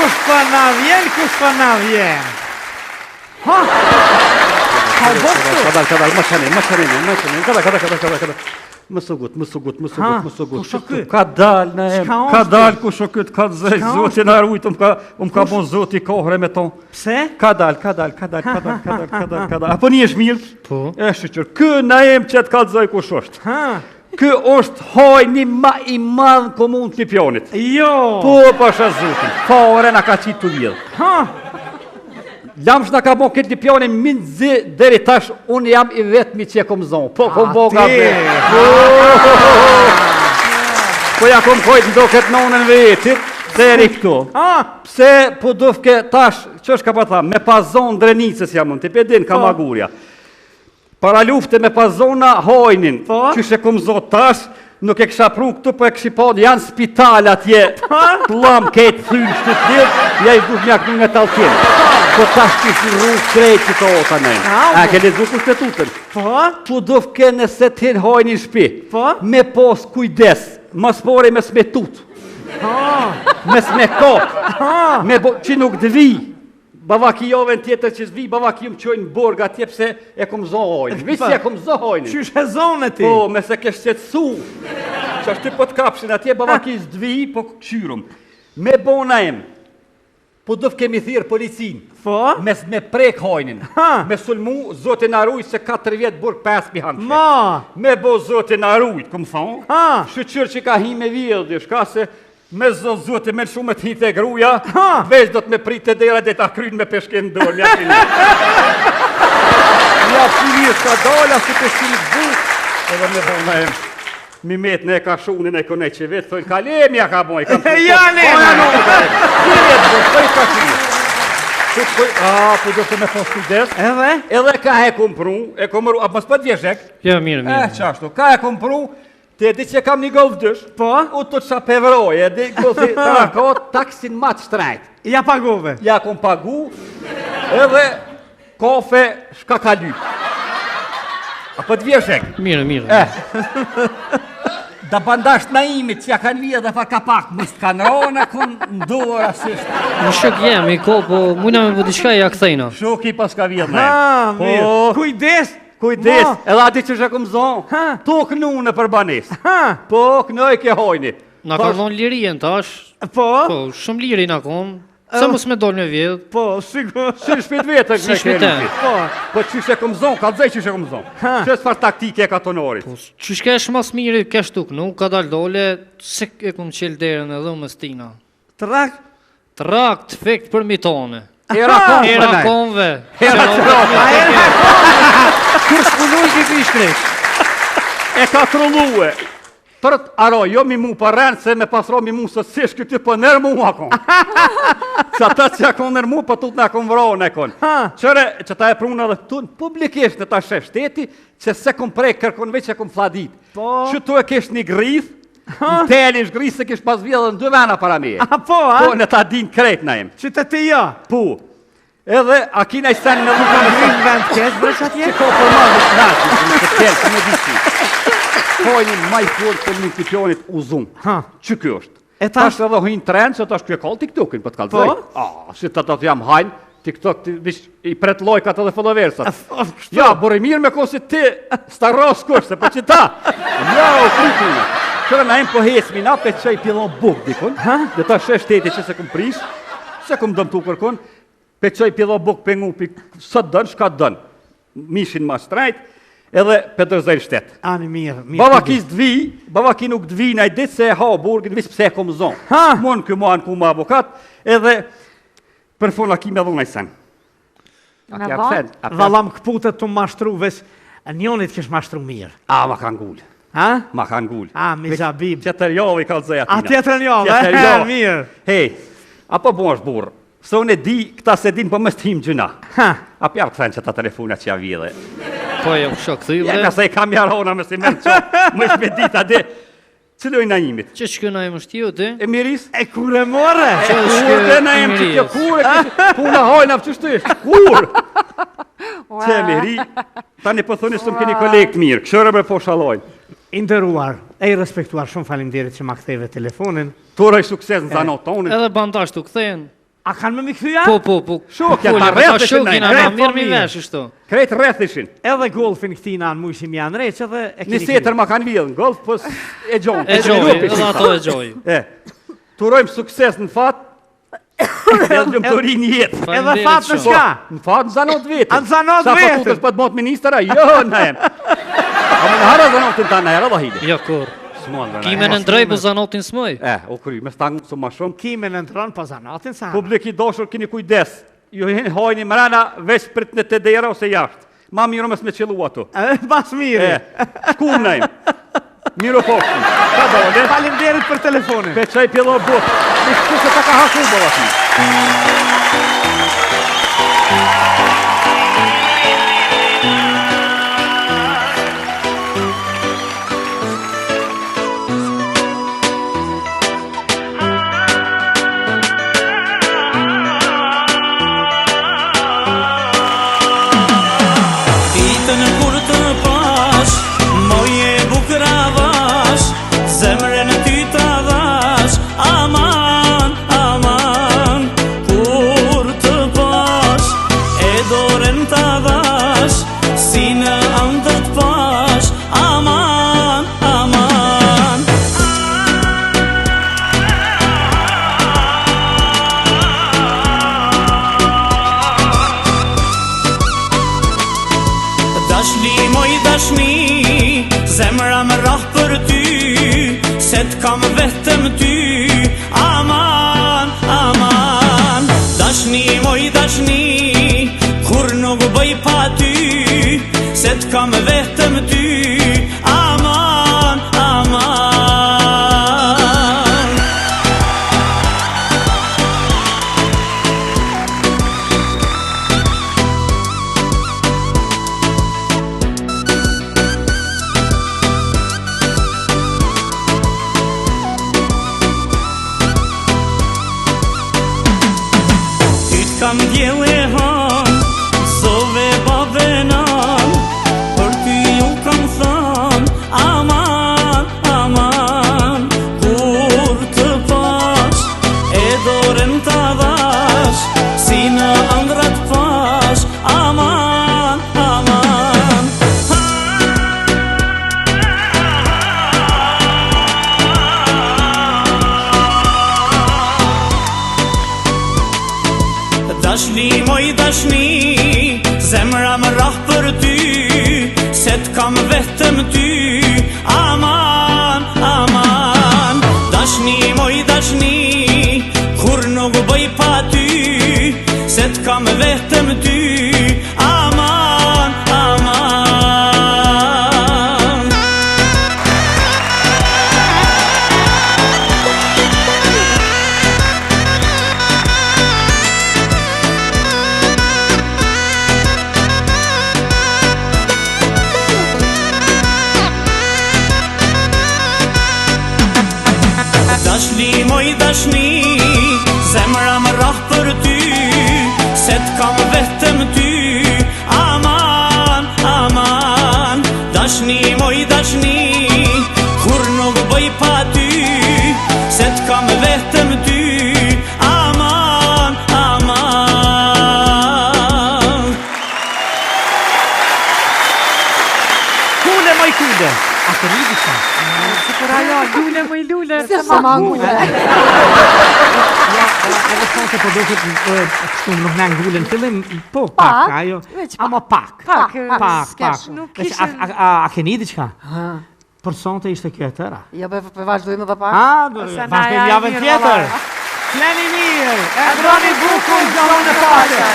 Kush pa na vjen? Ha? Ka boksu? Kadal, më shani, kadal. Më sugut. Ka dal në em, ka dal ku shë këtë ka zëj, zoti në arujtë, ka bon zoti kohre me ton. Pse? Ka dal. Apo një është mirë? Po. E shqyqër, kë në em që të ka zëj ku shë është. Ha? Kë është hajni ma i madhë komunë të pionit. Jo. Po, pasha zotin, fare në ka qitë të vjedhë. Ha? Lamsh në ka bon këtë dipionin minë zi deri tash, unë jam i vetëmi që e kom zonë. Po, kom boga vetë. Po, ja kom kojtë ndo këtë nonën vetit, se eri këtu. Pse, po dufke tash, që është ka pa tha, me pa zonë drenicës jam unë, të pedin ka magurja. Para lufte me pa zona hojnin, që shë kom zonë tash, nuk e kësha pru këtu, po e këshi pod, janë spital atje, plam këtë thynë shtë tjetë, ja i duh mjak në talkin. Po tash që si rrugë krejtë që të ota nëjnë. A ke lezu kushtetutën? Po duf ke nëse t'hin hojnë një shpi. Me pos kujdes, mas pore me smetut. Me smekot. Që nuk dëvi. Bavakijove në tjetër që zvi, bavakijum qojnë borg atje pse e kom zonë hojnë. Visi e kom zonë hojnë. Qysh e zonë e ti? Po, me se kesh qëtësu. Që është ty po t'kapshin atje, bavakiz dvi, po këqyrum. Me bona em. Po dëf kemi thirë policin, me prek hojnin, me sulmu zotin arujt se 4 vjetë burg 5 pihan që. Me bo zotin arujt, këmë thonë, shëqyrë që ka hi me vjellë, shka se me zotin me shumë të hi të gruja, veç do të me pritë të dera dhe ta krynë me peshken dorë, mja finë. Mja finë, shka dolla, si peshkin buk, edhe me bona em. Mi metë në e ka shunin e kone që vetë, thënë kalemja ka boj, kam përshot. Jane! Po do të me fos kujdes. Edhe ka e kompru, a mos për t'vjeshek? Ja, mirë. Qashtu, ka e kompru, të di që kam një golfdësh, u të qa pevroj, e di kësi të rako taksin matë shtrajt. Ja pagove? Ja kom pagu, edhe kafe shka kaly. A për t'vjeshek? Mirë. Da bandasht na imit që ja kanë vija dhe fa kapak, mështë kanë rona, kënë ndorë asishtë. Në shok jemi, po mujna me bëti shka ja këthejna. Shoki pas ka vija me. Kujdes, edhe ati që shë këmë zonë, to kënu në për banes. Po, kënoj ke hojni. Na ka dhonë lirien tash. Po, shumë liri na konë. Sa mos me dollë me vjedhë. Po, sigur. Si shpit vetë e Si shpitën. Po, që shë këmë zonë, ka dzej që shë këmë zonë. Që është farë taktike e ka tonorit. Që shke është mas mirë, ke shtuk, nuk ka dalë dole, se e këmë qelë derën edhe më stina. Trak, të fekt për mitone. Era konve. kur shpunoj ki pishkresh? E ka trulluë. Tërt aro, jo mi mu për rënë, se me pasro mi mu së sish këty për nërë mu akon. Që ata që akon nërë mu, për tut në akon vronë e kon. Qëre, që ta e prunë edhe tu në publikisht në ta shef shteti, që se kom prej kërkon veç e kom fladit. Që tu e kesh një grith, në telish grith se kesh pas vjedhe në 2 vena para meje. Po, në ta din krejt na em. Që të ja? Po. Edhe, a kina i sen në lukën në rinë vend kesh, bërë që atje? Që ko për ma në shnati, në të tjelë, që me disi. Hojnin maj fort për një tipionit uzum. Që kjo është? Ta është edhe hojnë trend, që ta është kjo kallë TikTokin, për të kalëzoj. Si të të jam hajnë, TikTok i pret lojkat edhe followersat. Ja, bërë mirë me kosi ti, sta ros kështë, për që ta. Ja, o frikune. Qërë na em po hecmi, na pe që i pilon buk, dikun. Dhe ta shë shteti që se këm prish, se këm dëm tu kërkun, pe që i pilon buk për ngu, së dënë, shka dënë. Mishin ma shtrajt, edhe Petërzajnë shtetë. Ani mirë. Bavakis dvi, bavaki nuk dvi, na i ditë se e ha burgin, visë pse e kom zonë. Mon këmuan ku më avokat, edhe për fola ki me dhona i sen. Valam këputet të mashtru, ves njonit kesh mashtru mirë. Ma kanë gullë. Ma kanë gullë. Mi gjabib. Tjetër javë i kalëzaj atina. Tjetër javë, mirë. Hej, apo bo është burë. Se unë e di, këta se din, po mështë him gjëna. A pjarë këthen që ta telefonat që ja vjedhe. Po e u shok thyle. Ja, se i kam jarona me si mërë qo, më shme dita dhe. Ciloj na imit? Që shkë na imë shtio ti? E miris? E kur e more? Që Kur na imë që kjo kur, puna hojna për qështu ishtë, kur? Që e miri, tani po thoni së më keni kolekt mirë, këshore me po shalojnë. Inderuar, e i respektuar, shumë falimderit që ma ktheve telefonin. Tora i sukses në zanot tonin. Edhe bandasht të kthejnë. A kanë me këthyja? Po. Shokja, Folja, ta rreth ishin shokin, nejnë. ama mirë mi vesh, ishto. Krejt rreth ishin. Edhe golfin këtina në mujshim janë req edhe e keni Një setër ma kanë vjedhën, golf, pës e gjonë. E gjoj, edhe ato e gjoj. Turojmë sukses në fat, edhe lëmëtori një jetë. Edhe fat në shka? Në fat në zanot vetën. A në zanot vetën? Sa fatutës për të motë ministra, jo në emë. A më në hara zanotën ta në herë, dhe hidi. Jo, kur. Kime në ndrej për zanotin s'moj. O kry, me stangë së ma shumë. Kime në ndronë për zanotin sa. Publik i doshur, kini kujdes. Ju hajni mrena, veç prit në të dera ose jashtë. Ma miro mes me qëllu ato. Mas mirë. Shkum nejmë. Miro pokshëm. Ka dole. Faleminderit për telefonin. Pe qaj pjelo bot. Ishtu se ta ka haku bëlla ti. Zemra më rah për ty, se t'kam vetëm ty. Aman, aman, dashni moj dashni, kur nuk bëj pa ty, se t'kam vetëm ty. Aman, aman. Kam djele han, sove babenan, për ty ju kam than, aman, aman, kur të pash, e dorën të dhash, si në ëndrat pash, aman, aman. Dashni moj dashni, zemra më rah për ty, se t'kam vetëm ty. Aman, aman, dashni moj dashni, kur nuk bëj pa ty, se t'kam vetëm ty. Aman, aman. Dashni moj dashni, zemra më rah për ty, se t'kam vetëm ty. Aman, aman, dashni moj dashni, kur nuk bëj pa ty, se t'kam vetëm ty. Aman, aman. Kule moj kule. A të rridi sa? Për ajo, lule mëj lule, se ma ma ngule. Ja, edhe sonte po dohet kështu nuk në ngulën fillim, po pak, ajo, ama pak. Pak. Nuk ishë... A keni diçka? Për sonte ishte kjo e tëra. Jo, për vazhdojmë dhe pak. Vazhdojmë javën tjetër. Fleni mirë, e droni bukun, zonë e pashe.